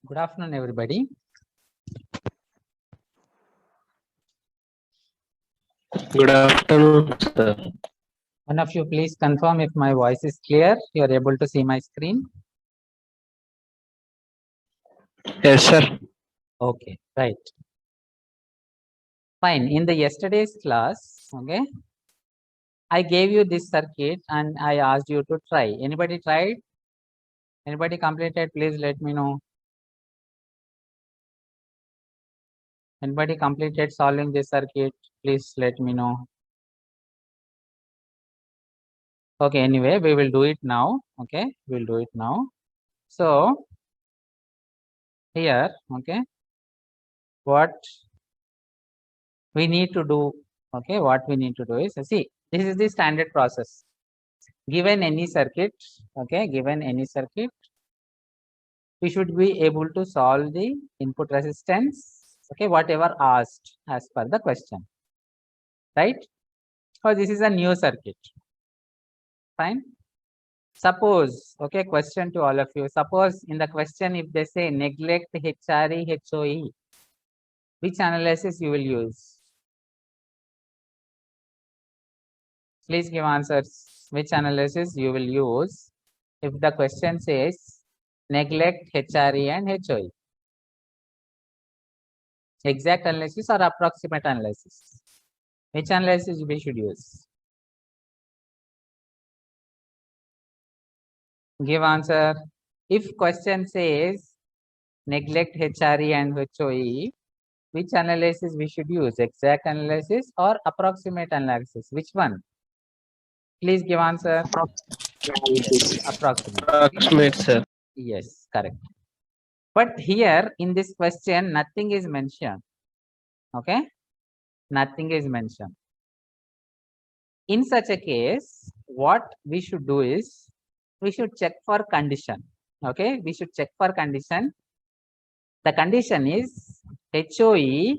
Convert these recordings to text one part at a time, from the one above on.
Good afternoon, everybody. Good afternoon, sir. One of you please confirm if my voice is clear. You are able to see my screen. Yes, sir. Okay, right. Fine. In the yesterday's class, okay, I gave you this circuit and I asked you to try. Anybody tried? Anybody completed? Please let me know. Anybody completed solving this circuit? Please let me know. Okay, anyway, we will do it now. Okay, we'll do it now. So here, okay, what we need to do, okay, what we need to do is, see, this is the standard process. Given any circuit, okay, given any circuit, we should be able to solve the input resistance, okay, whatever asked as per the question, right? So this is a new circuit. Fine. Suppose, okay, question to all of you. Suppose in the question, if they say neglect HRE, HOE, which analysis you will use? Please give answers. Which analysis you will use if the question says neglect HRE and HOE? Exact analysis or approximate analysis? Which analysis we should use? Give answer. If question says neglect HRE and HOE, which analysis we should use? Exact analysis or approximate analysis? Which one? Please give answer. Approximate. Approximate, sir. Yes, correct. But here in this question, nothing is mentioned. Okay, nothing is mentioned. In such a case, what we should do is we should check for condition. Okay, we should check for condition. The condition is HOE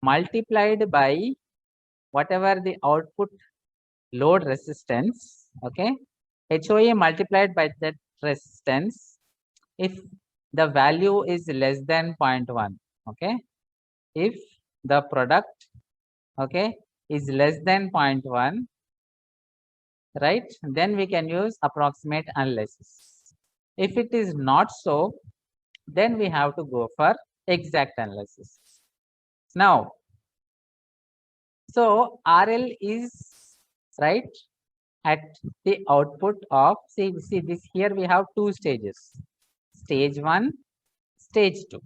multiplied by whatever the output load resistance. Okay, HOE multiplied by that resistance if the value is less than 0.1. Okay, if the product, okay, is less than 0.1, right, then we can use approximate analysis. If it is not so, then we have to go for exact analysis. Now, so RL is right at the output of, see this here we have two stages, stage 1, stage 2.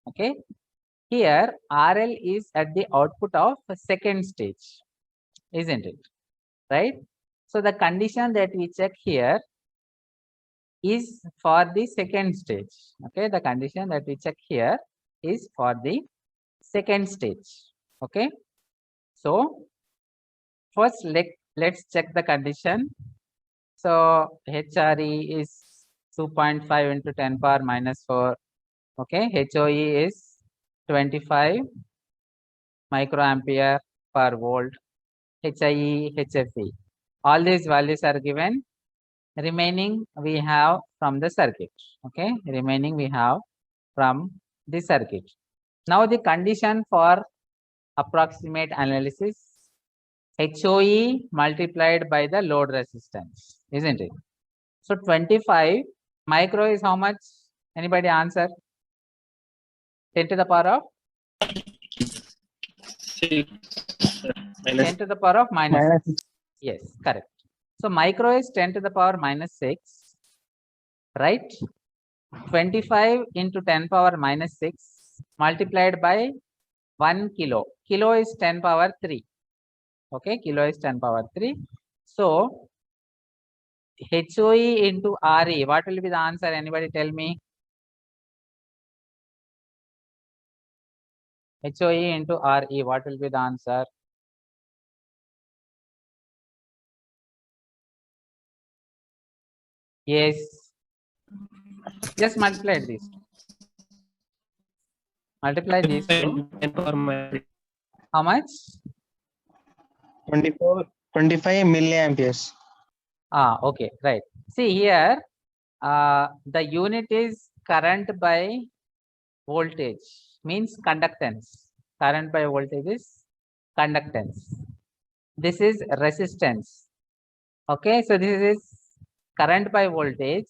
Okay, here RL is at the output of second stage, isn't it? Right? So the condition that we check here is for the second stage. Okay, the condition that we check here is for the second stage. Okay, so first let's check the condition. So HRE is 2.5 into 10 power minus 4. Okay, HOE is 25 microampere per volt. HIE, HFE. All these values are given. Remaining we have from the circuit. Okay, remaining we have from the circuit. Now the condition for approximate analysis, HOE multiplied by the load resistance, isn't it? So 25 micro is how much? Anybody answer? 10 to the power of? 6. 10 to the power of minus 6. Yes, correct. So micro is 10 to the power minus 6, right? 25 into 10 power minus 6 multiplied by 1 kilo. Kilo is 10 power 3. Okay, kilo is 10 power 3. So HOE into RE, what will be the answer? Anybody tell me? HOE into RE, what will be the answer? Yes. Just multiply this. Multiply these two. How much? 25 milliamperes. Okay, right. See here, the unit is current by voltage means conductance. Current by voltage is conductance. This is resistance. Okay, so this is current by voltage.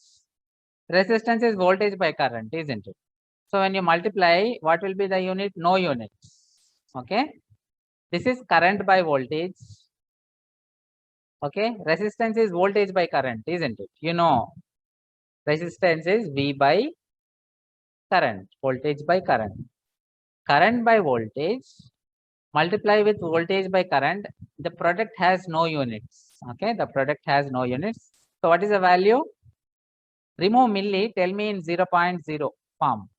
Resistance is voltage by current, isn't it? So when you multiply, what will be the unit? No units. Okay, this is current by voltage. Okay, resistance is voltage by current, isn't it? You know, resistance is V by current, voltage by current. Current by voltage, multiply with voltage by current, the product has no units. Okay, the product has no units. So what is the value? Remove milli, tell me in 0.0 form.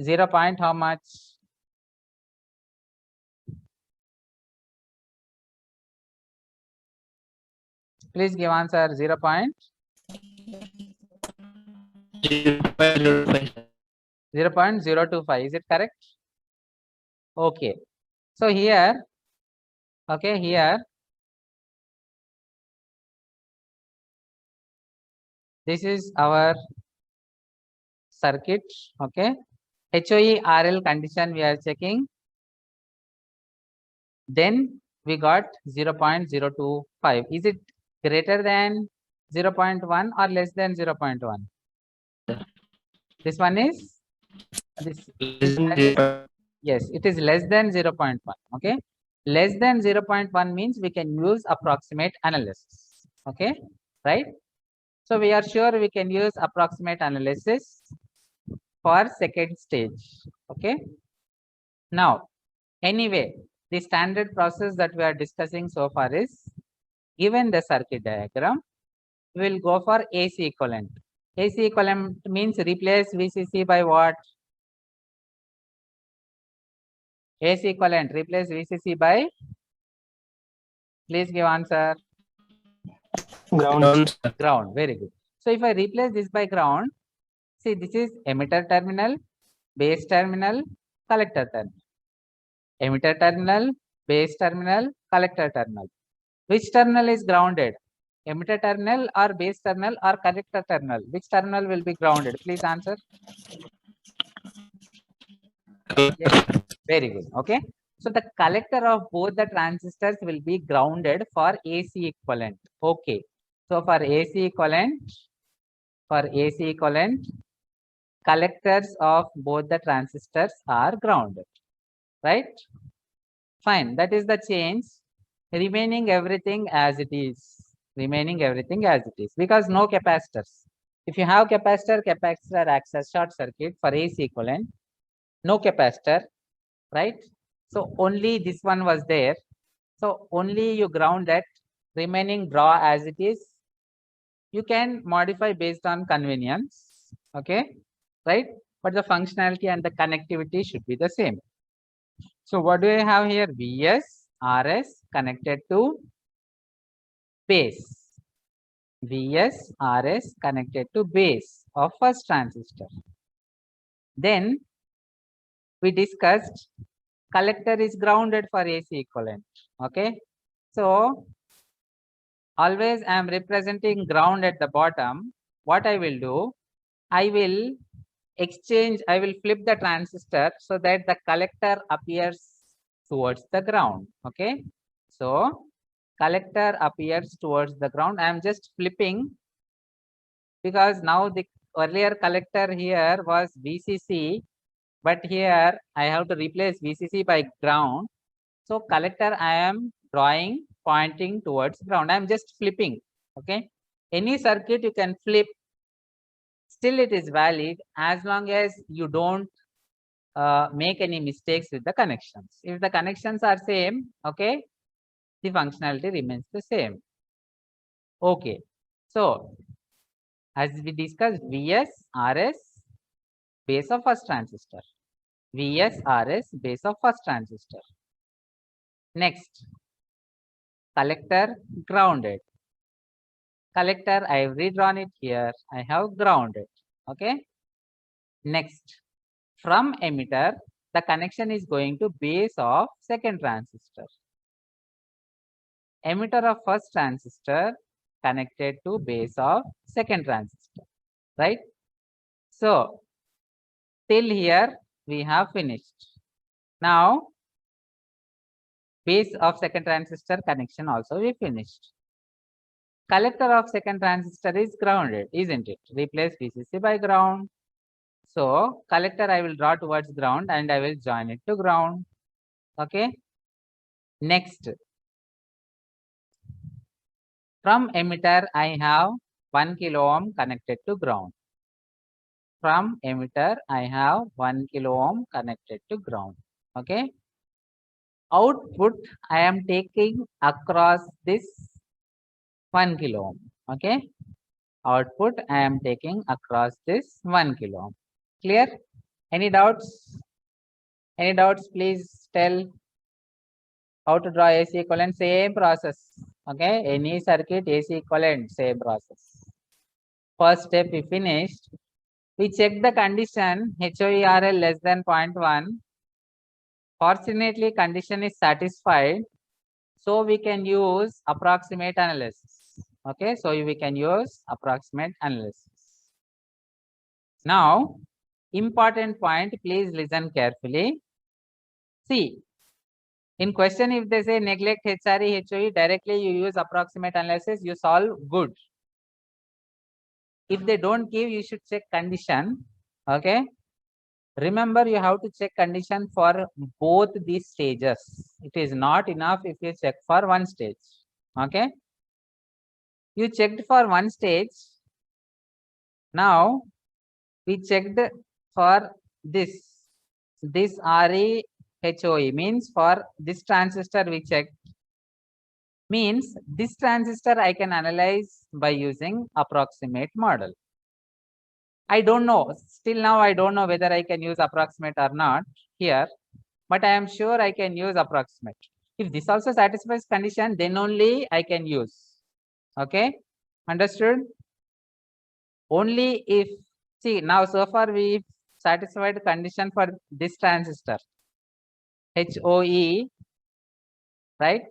Zero point how much? Please give answer. 0.0.05. 0.025. Is it correct? Okay. So here, okay, here, this is our circuit. Okay. HOE RL condition we are checking. Then we got 0.025. Is it greater than 0.1 or less than 0.1? This one is this. Yes, it is less than 0.1. Okay, less than 0.1 means we can use approximate analysis. Okay, right? So we are sure we can use approximate analysis for second stage. Okay. Now, anyway, the standard process that we are discussing so far is, given the circuit diagram, we will go for AC equivalent. AC equivalent means replace VCC by what? AC equivalent, replace VCC by? Please give answer. Ground. Ground. Very good. So if I replace this by ground, see, this is emitter terminal, base terminal, collector terminal. Emitter terminal, base terminal, collector terminal. Which terminal is grounded? Emitter terminal or base terminal or collector terminal? Which terminal will be grounded? Please answer. Yes. Very good. Okay. So the collector of both the transistors will be grounded for AC equivalent. Okay. So for AC equivalent, collectors of both the transistors are grounded. Right? Fine. That is the change. Remaining everything as it is. Remaining everything as it is. Because no capacitors. If you have capacitor acts as short circuit for AC equivalent. No capacitor. Right? So only this one was there. So only you ground that, remaining draw as it is. You can modify based on convenience. Okay, right? But the functionality and the connectivity should be the same. So what do I have here? VS, RS connected to base. VS, RS connected to base of first transistor. Then we discussed collector is grounded for AC equivalent. Okay, so always I am representing ground at the bottom. What I will do, I will exchange, I will flip the transistor so that the collector appears towards the ground. Okay, so collector appears towards the ground. I am just flipping because now the earlier collector here was VCC, but here I have to replace VCC by ground. So collector I am drawing pointing towards ground. I am just flipping. Okay, any circuit you can flip, still it is valid as long as you don't make any mistakes with the connections. If the connections are same, okay, the functionality remains the same. Okay, so as we discussed, VS, RS, base of first transistor. VS, RS, base of first transistor. Next, collector grounded. Collector, I have redrawn it here. I have grounded. Okay. Next, from emitter, the connection is going to base of second transistor. Emitter of first transistor connected to base of second transistor. right? So till here we have finished. Now base of second transistor connection also we finished. Collector of second transistor is grounded, isn't it? Replace VCC by ground. So collector I will draw towards ground and I will join it to ground. Okay. Next, from emitter I have 1 kilo ohm connected to ground. From emitter I have 1 kilo ohm connected to ground. Okay. Output I am taking across this 1 kilo ohm. Okay. Output I am taking across this 1 kilo ohm. Clear? Any doubts? Any doubts? Please tell how to draw AC equivalent. Same process. Okay. Any circuit AC equivalent, same process. First step we finished. We check the condition HOERL less than 0.1. Fortunately, condition is satisfied. So we can use approximate analysis. Okay. So we can use approximate analysis. Now, important point, please listen carefully. See, in question, if they say neglect HRE, HOE, directly you use approximate analysis, you solve good. If they don't give, you should check condition. Okay. Remember, you have to check condition for both these stages. It is not enough if you check for one stage. Okay. You checked for one stage. Now, we checked for this RE HOE means for this transistor we checked. Means this transistor I can analyze by using approximate model. I don't know, still now I don't know whether I can use approximate or not here, but I am sure I can use approximate. If this also satisfies condition, then only I can use. Okay, understood? Only if, see, now so far we satisfied condition for this transistor HOE, right,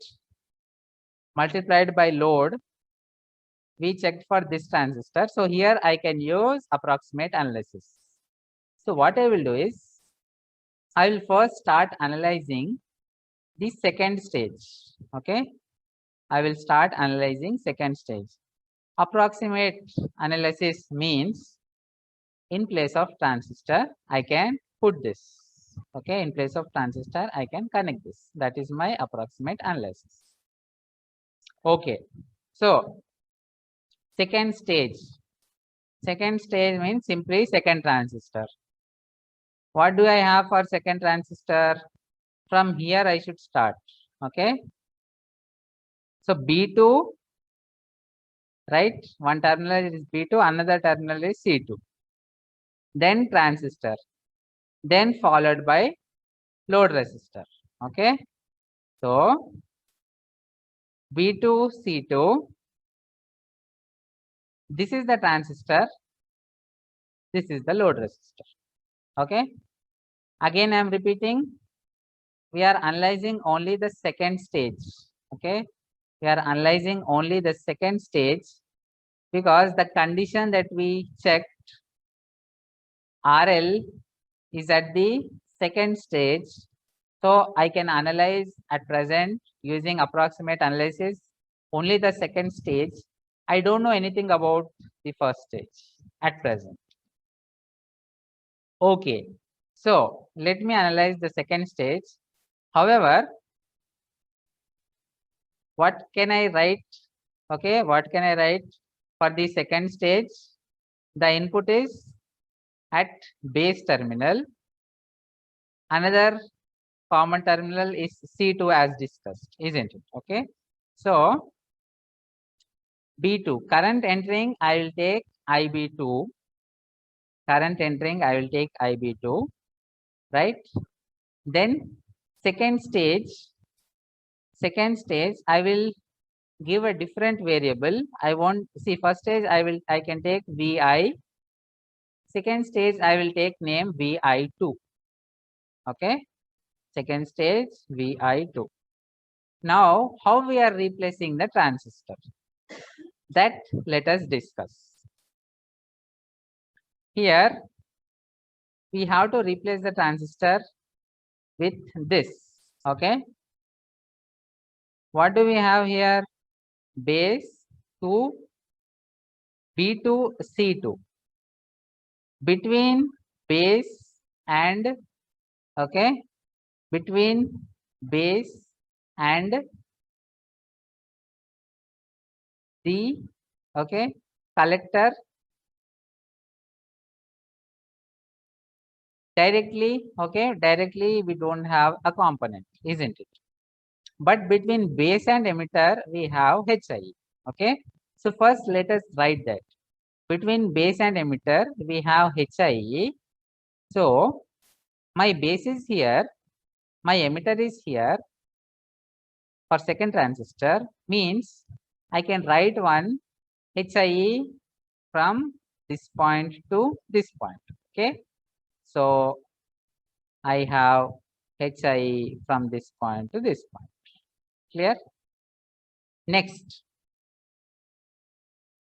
multiplied by load. We checked for this transistor. So here I can use approximate analysis. So what I will do is, I will first start analyzing the second stage. Okay. I will start analyzing second stage. Approximate analysis means in place of transistor, I can put this. Okay. In place of transistor, I can connect this. That is my approximate analysis. Okay. So second stage. Second stage means simply second transistor. What do I have for second transistor? From here I should start. Okay. So B2, right? One terminal is B2, another terminal is C2. Then transistor. Then followed by load resistor. Okay. So B2, C2. This is the transistor. This is the load resistor. Okay. Again, I am repeating. We are analyzing only the second stage. Okay. We are analyzing only the second stage because the condition that we checked RL is at the second stage. So I can analyze at present using approximate analysis only the second stage. I don't know anything about the first stage at present. Okay. So let me analyze the second stage. However, what can I write? Okay, what can I write for the second stage? The input is at base terminal. Another common terminal is C2 as discussed, isn't it? Okay. So B2, current entering, I will take IB2. Current entering, I will take IB2, right? Then second stage, I will give a different variable. I want, see, first stage I can take VI. Second stage I will take name VI2. Okay. Second stage VI2. Now, how we are replacing the transistor? That let us discuss. here we have to replace the transistor with this. Okay, what do we have here? Base to B2 C2. Between base and between base and the collector, directly we don't have a component, isn't it? But between base and emitter we have HIE. Okay, so first let us write that between base and emitter we have HIE. So my base is here, my emitter is here for second transistor, means I can write one HIE from this point to this point. Okay, so I have HIE from this point to this point. Clear? Next,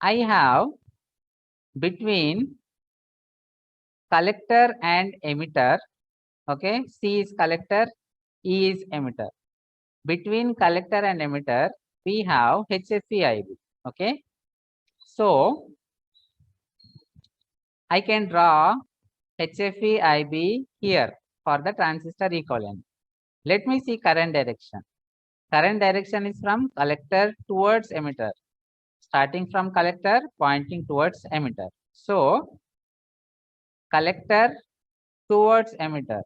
I have between collector and emitter. Okay, C is collector, E is emitter. Between collector and emitter we have HFE-IB. Okay, so I can draw HFE-IB here for the transistor equivalent. Let me see current direction. Current direction is from collector towards emitter, starting from collector pointing towards emitter. So collector towards emitter.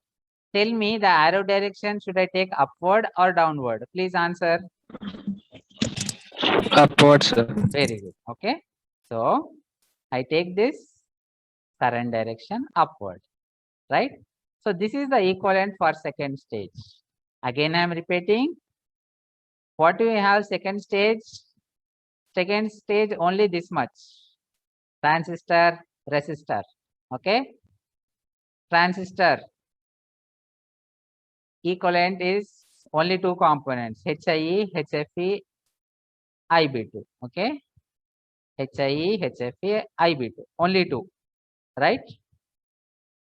Tell me the arrow direction, should I take upward or downward? Please answer. Upward, sir. Very good. Okay, so I take this current direction upward, right? So this is the equivalent for second stage. Again I am repeating, what do we have second stage? Second stage only this much, transistor, resistor. Okay, transistor equivalent is only two components, HIE, HFE, IB2. Okay, HIE, HFE, IB2, only two, right?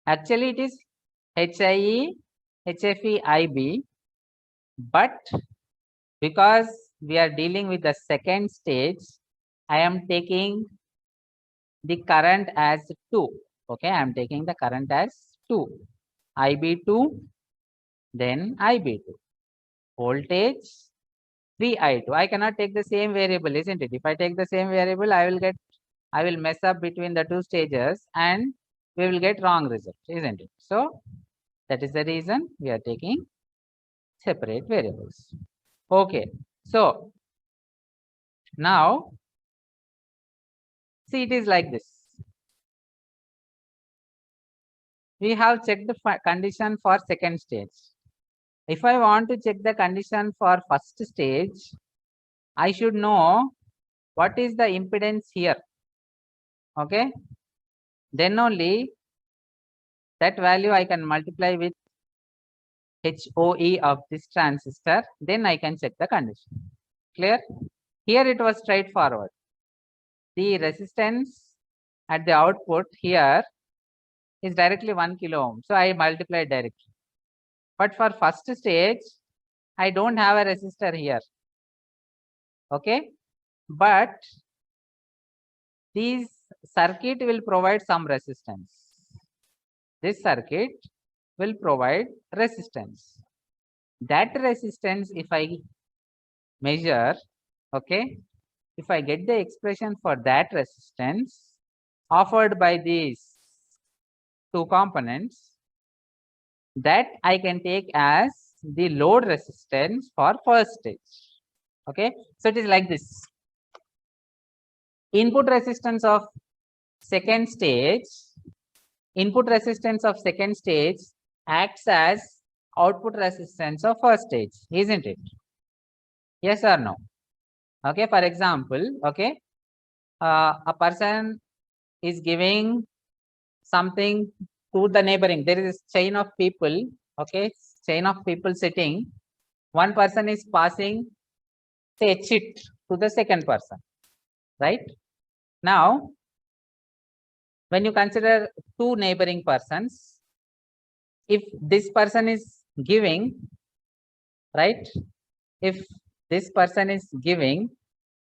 Actually it is HIE, HFE, IB, but because we are dealing with the second stage, I am taking the current as 2. Okay, I am taking the current as 2. IB2, then IB2. Voltage VI2. I cannot take the same variable, isn't it? If I take the same variable, I will mess up between the two stages and we will get wrong result, isn't it? So that is the reason we are taking separate variables. Okay, so now see, it is like this. We have checked the condition for second stage. If I want to check the condition for first stage, I should know what is the impedance here. Okay, then only that value I can multiply with HOE of this transistor, then I can check the condition. Clear? Here it was straightforward. The resistance at the output here is directly 1 kilo ohm, so I multiplied directly. But for first stage, I don't have a resistor here. Okay, but this circuit will provide some resistance. This circuit will provide resistance. That resistance, if I measure, okay, if I get the expression for that resistance offered by these two components, that I can take as the load resistance for first stage. Okay, so it is like this. Input resistance of second stage, acts as output resistance of first stage, isn't it? Yes or no? Okay, for example, okay, a person is giving something to the neighboring. There is a chain of people, okay, chain of people sitting. One person is passing, say, a chit to the second person, right? Now when you consider two neighboring persons, if this person is giving, right? If this person is giving,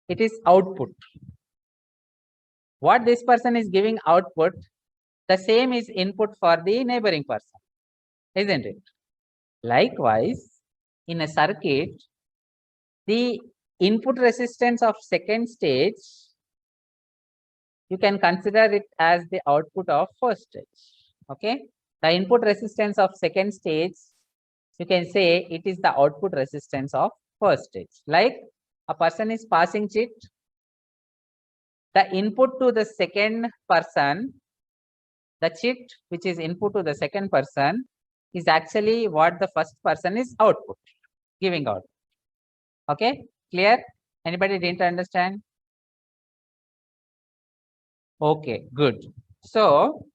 it is output. What this person is giving output, the same is input for the neighboring person, isn't it? Likewise, in a circuit, the input resistance of second stage, you can consider it as the output of first stage. Okay, the input resistance of second stage, you can say it is the output resistance of first stage. Like a person is passing chit, the input to the second person, the chit which is input to the second person, is actually what the first person is output, giving out. Okay, clear? Anybody didn't understand? Okay, good. So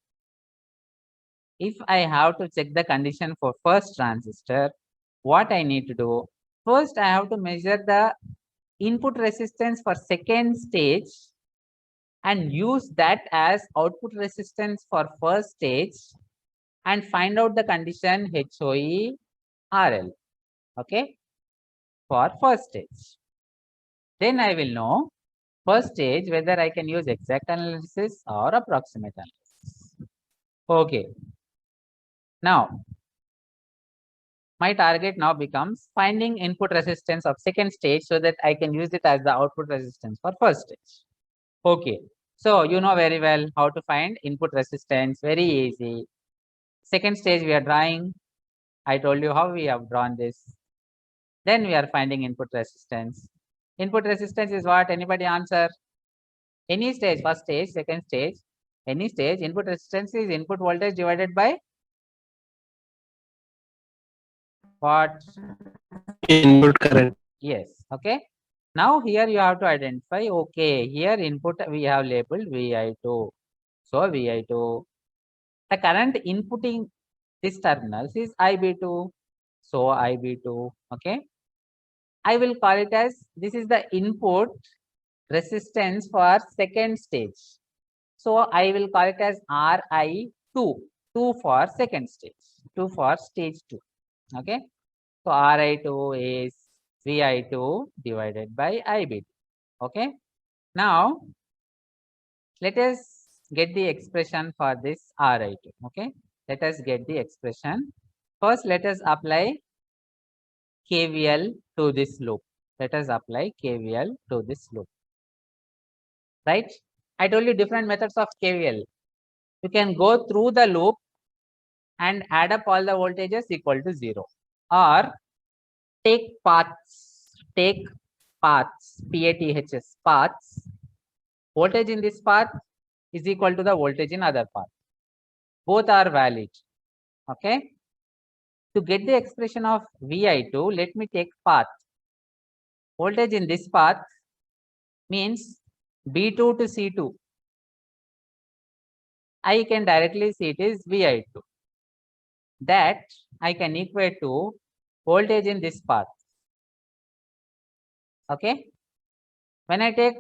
if I have to check the condition for first transistor, what I need to do? First, I have to measure the input resistance for second stage and use that as output resistance for first stage and find out the condition HOE RL, okay, for first stage. Then I will know first stage whether I can use exact analysis or approximate analysis. Okay. Now, my target now becomes finding input resistance of second stage so that I can use it as the output resistance for first stage. Okay. So you know very well how to find input resistance. Very easy. Second stage we are drawing. I told you how we have drawn this. Then we are finding input resistance. Input resistance is what? Anybody answer? Any stage, first stage, second stage, any stage, input resistance is input voltage divided by what? Input current. Yes. Okay. Now here you have to identify, okay, here input we have labeled VI2. So VI2, the current inputting this terminals is IB2. So IB2, okay. I will call it as, this is the input resistance for second stage. So I will call it as RI2, 2 for second stage, 2 for stage 2, okay. So RI2 is VI2 divided by IB2. Okay. Now, let us get the expression for this RI2. Okay. Let us get the expression. First, let us apply KVL to this loop. Let us apply KVL to this loop. Right? I told you different methods of KVL. You can go through the loop and add up all the voltages equal to 0. Or take paths, PATHS, paths. Voltage in this path is equal to the voltage in other path. Both are valid. Okay. To get the expression of VI2, let me take path. Voltage in this path means B2 to C2. I can directly see it is VI2. That I can equate to voltage in this path. Okay. When I take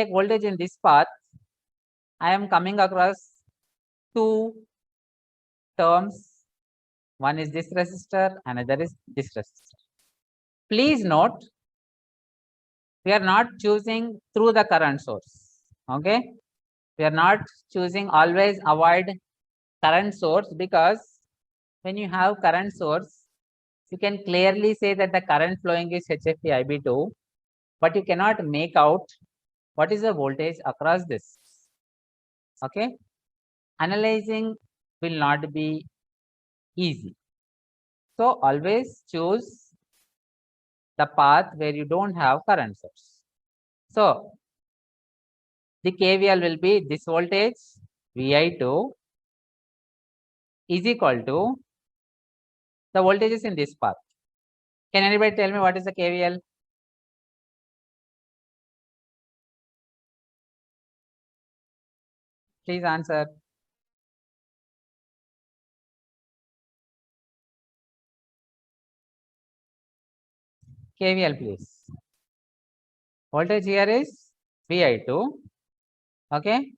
voltage in this path, I am coming across two terms. One is this resistor, another is this resistor. Please note, we are not choosing through the current source. Okay. We are not choosing, always avoid current source, because when you have current source, you can clearly say that the current flowing is HFE IB2, but you cannot make out what is the voltage across this. Okay. Analyzing will not be easy. So always choose the path where you don't have current source. So the KVL will be this voltage VI2 is equal to the voltages in this path. Can anybody tell me what is the KVL? Please answer. KVL, please. Voltage here is VI2. Okay.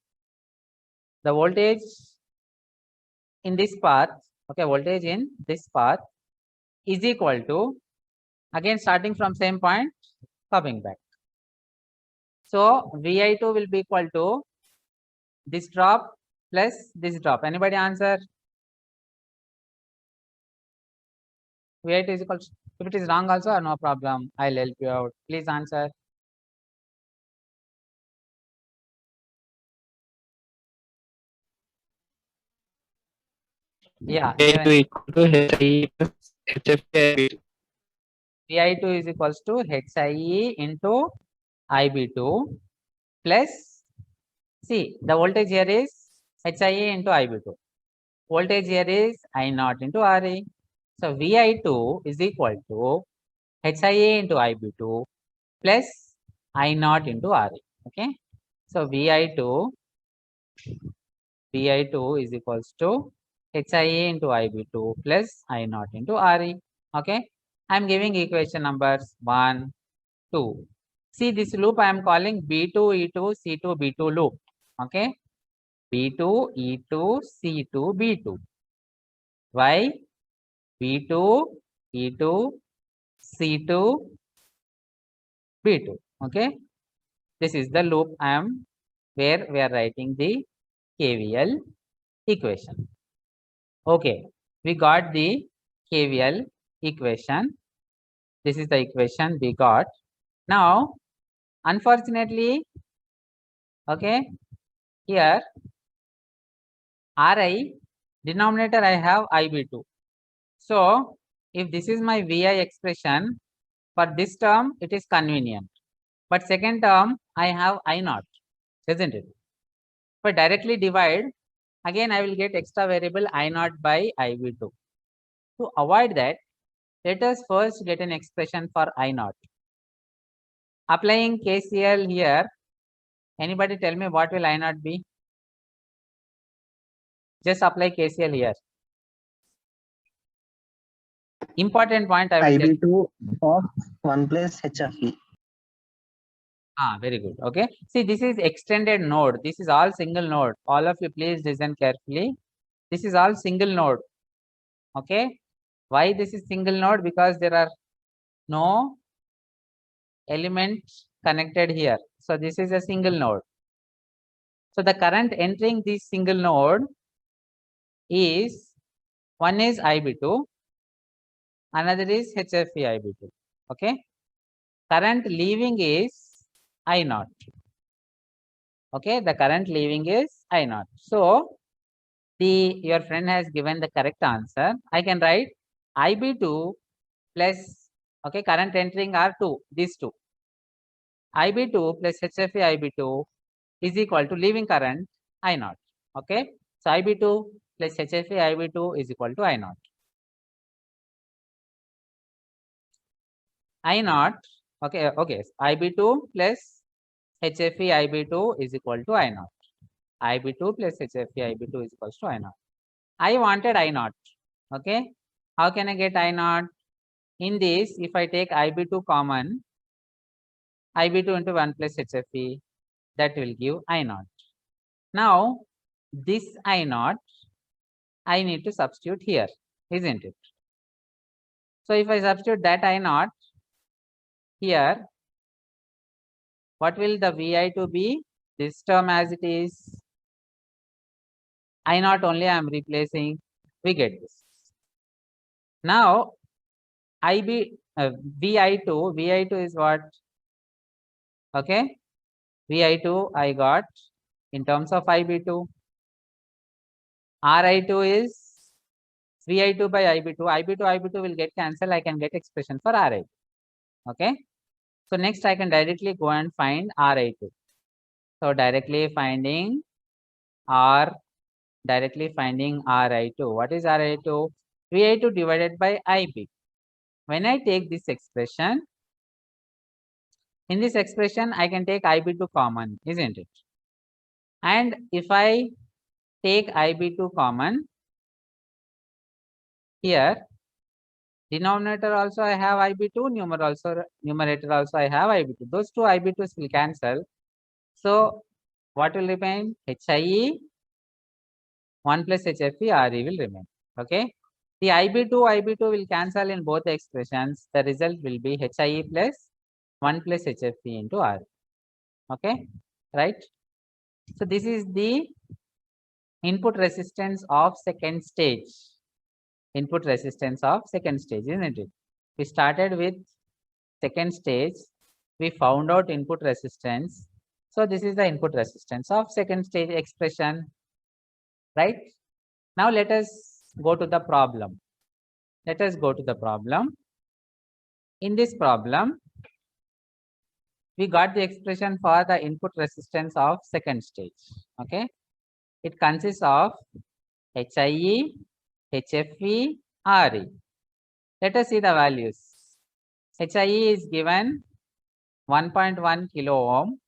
the voltage in this path, okay, voltage in this path is equal to, again starting from same point, coming back. So VI2 will be equal to this drop plus this drop. Anybody answer? VI2 is equal to, if it is wrong also, no problem, I'll help you out. Please answer. Yeah, VI2 equal to HIE plus HFI. VI2 is equals to HIE into IB2 plus, see, the voltage here is HIE into IB2. Voltage here is I0 into RE. So VI2 is equal to HIA into IB2 plus I0 into RE. Okay. So VI2 is equals to HIA into IB2 plus I0 into RE. Okay. I am giving equation numbers 1, 2. See, this loop I am calling B2, E2, C2, B2 loop. Okay. B2, E2, C2, B2. Why? B2, E2, C2, B2. Okay. This is the loop I am where we are writing the KVL equation. Okay. We got the KVL equation. This is the equation we got. Now, unfortunately, okay, here Ri, denominator I have IB2. So, if this is my Vi expression, for this term it is convenient. But second term I have I0, isn't it? If I directly divide, again I will get extra variable I0 by IB2. To avoid that, let us first get an expression for I0. Applying KCL here, anybody tell me what will I0 be? Just apply KCL here. Important point I will tell you. IB2 of 1 plus HFE. Very good. Okay. See, this is extended node. This is all single node. All of you please listen carefully. This is all single node. Okay. Why this is single node? Because there are no elements connected here. So this is a single node. So the current entering this single node is, one is IB2, another is HFE IB2. Okay. Current leaving is I0. Okay. The current leaving is I0. So your friend has given the correct answer. I can write IB2 plus, okay, current entering are 2, these two. IB2 plus HFE IB2 is equal to leaving current I0. Okay. So IB2 plus HFE IB2 is equal to I0. I0, okay, okay. IB2 plus HFE IB2 is equal to I0. IB2 plus HFE IB2 is equal to I0. I wanted I0. Okay. How can I get I0? In this, if I take IB2 common, IB2 into 1 plus HFE, that will give I0. Now, this I0, I need to substitute here, isn't it? So, if I substitute that I0 here, what will the Vi2 be? This term as it is. I0 only I am replacing. We get this. Now, Vi2 is what? Okay. Vi2 I got in terms of IB2. Ri2 is Vi2 by IB2. IB2 will get cancelled. I can get expression for Ri2. Okay. So next I can directly go and find Ri2. So directly finding Ri2. What is Ri2? Vi2 divided by IB. When I take this expression, in this expression I can take IB2 common, isn't it? And if I take IB2 common, here denominator also I have IB2, numerator also I have IB2. Those two IB2s will cancel. So what will remain? HIE 1 plus HFE RE will remain. Okay. The IB2 will cancel in both the expressions. The result will be HIE plus 1 plus HFE into RE. Okay. Right. So this is the input resistance of second stage. Input resistance of second stage, isn't it? We started with second stage. We found out input resistance. So this is the input resistance of second stage expression, right? Now let us go to the problem. Let us go to the problem. In this problem, we got the expression for the input resistance of second stage. Okay. It consists of HIE, HFE, RE. Let us see the values. HIE is given 1.1 kilo ohm.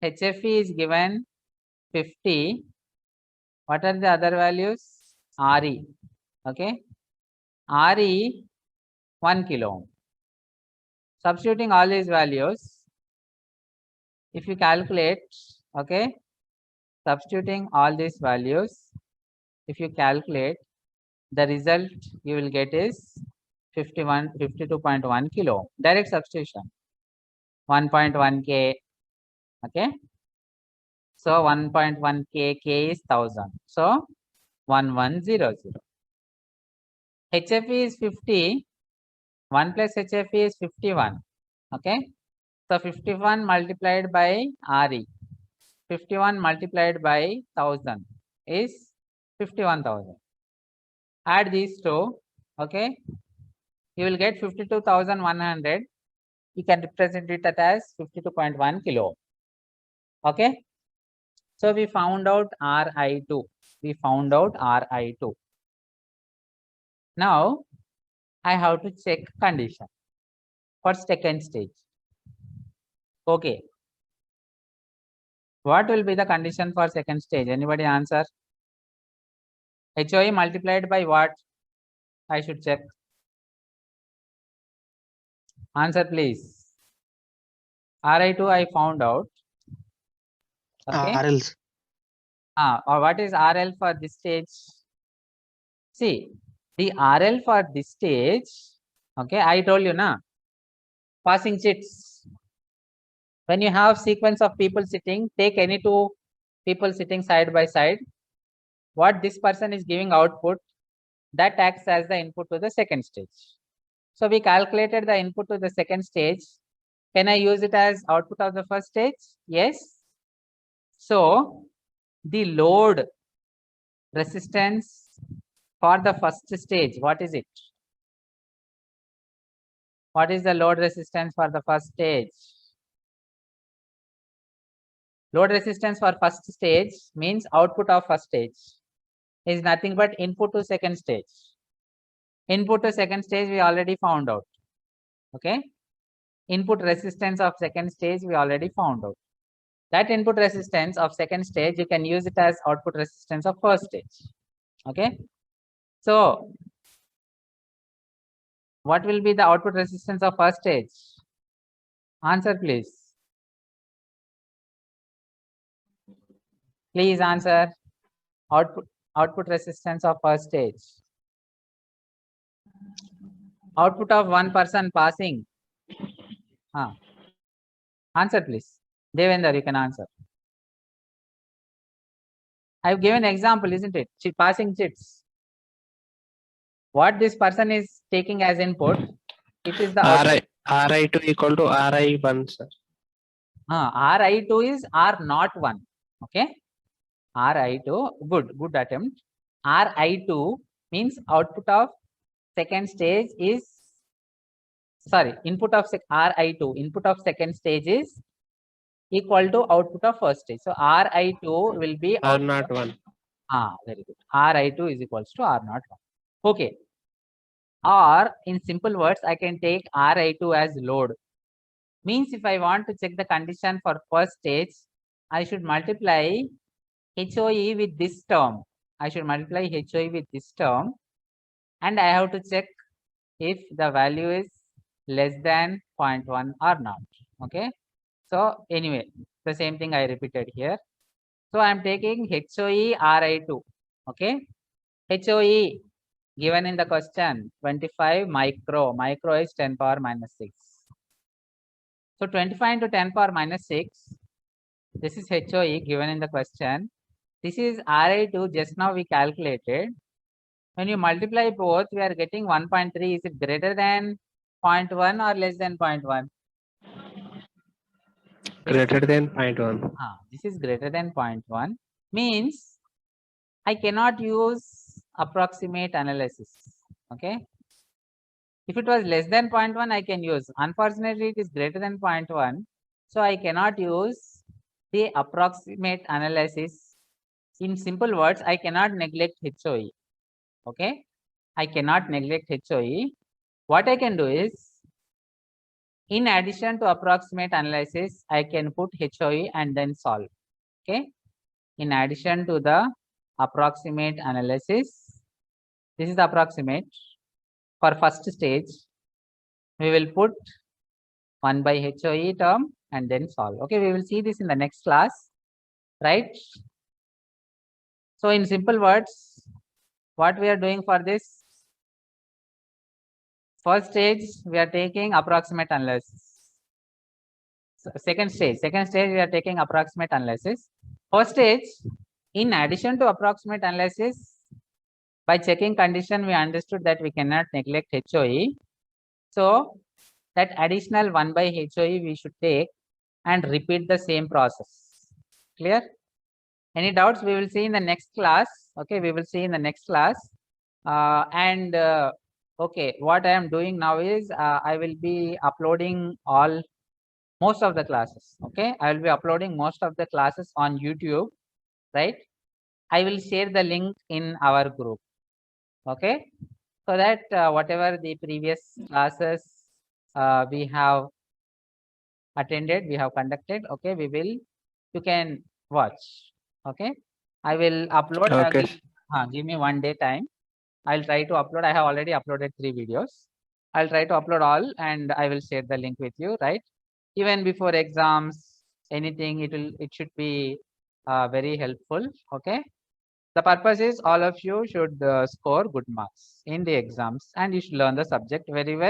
HFE is given 50. What are the other values? RE. Okay. RE 1 kilo ohm. Substituting all these values, if you calculate, okay, substituting all these values, if you calculate, the result you will get is 52.1 kilo ohm. Direct substitution. 1.1 K. Okay. So 1.1 K is 1000. So 1100. HFE is 50. 1 plus HFE is 51. Okay. So 51 multiplied by RE. 51 multiplied by 1000 is 51,000. Add these two. Okay. You will get 52,100. You can represent it as 52.1 kilo. Okay. So we found out RI2. We found out RI2. Now I have to check condition for second stage. Okay. What will be the condition for second stage? Anybody answer? HOE multiplied by what? I should check. Answer please. RI2 I found out. Okay. RLs. Or what is RL for this stage? See, the RL for this stage, okay, I told you na, passing chits. When you have sequence of people sitting, take any two people sitting side by side. What this person is giving output, that acts as the input to the second stage. So we calculated the input to the second stage. Can I use it as output of the first stage? Yes. So the load resistance for the first stage, what is it? What is the load resistance for the first stage? Load resistance for first stage means output of first stage is nothing but input to second stage. Input to second stage we already found out. Okay. Input resistance of second stage we already found out. That input resistance of second stage, you can use it as output resistance of first stage. Okay. So what will be the output resistance of first stage? Answer please. Please answer. Output resistance of first stage. Output of one person passing. Answer please. Devendra, you can answer. I've given example, isn't it? Passing chits. What this person is taking as input, it is the output. RI2 equal to RI1, sir. RI2 is R01. Okay. RI2, good attempt. RI2 means output of second stage is, sorry, input of RI2, input of second stage is equal to output of first stage. So RI2 will be R01. Very good. RI2 is equals to R01. Okay. Or in simple words, I can take RI2 as load. Means if I want to check the condition for first stage, I should multiply HOE with this term. I should multiply HOE with this term. And I have to check if the value is less than 0.1 or not. Okay. So anyway, the same thing I repeated here. So I am taking HOE RI2. Okay. HOE given in the question 25 micro. Micro is 10 power minus 6. So 25 into 10 power minus 6. This is HOE given in the question. This is Ri2 just now we calculated. When you multiply both, we are getting 1.3. Is it greater than 0.1 or less than 0.1? Greater than 0.1. This is greater than 0.1. Means I cannot use approximate analysis. Okay. If it was less than 0.1, I can use. Unfortunately, it is greater than 0.1. So I cannot use the approximate analysis. In simple words, I cannot neglect HOE. Okay. I cannot neglect HOE. What I can do is, in addition to approximate analysis, I can put HOE and then solve. Okay. In addition to the approximate analysis, this is the approximate. For first stage, we will put 1 by HOE term and then solve. Okay, we will see this in the next class, right? So in simple words, what we are doing for this? First stage, we are taking approximate analysis. So second stage, we are taking approximate analysis. First stage, in addition to approximate analysis, by checking condition, we understood that we cannot neglect HOE. So that additional 1 by HOE we should take and repeat the same process. Clear? Any doubts? We will see in the next class. Okay, we will see in the next class. Okay, what I am doing now is I will be uploading most of the classes. Okay, I will be uploading most of the classes on YouTube, right? I will share the link in our group. Okay, so that whatever the previous classes we have attended, we have conducted, okay, you can watch. Okay, I will upload. Okay. Give me 1 day time. I'll try to upload. I have already uploaded 3 videos. I'll try to upload all and I will share the link with you, right? Even before exams, anything, it should be very helpful. Okay, the purpose is all of you should score good marks in the exams and you should learn the subject very well.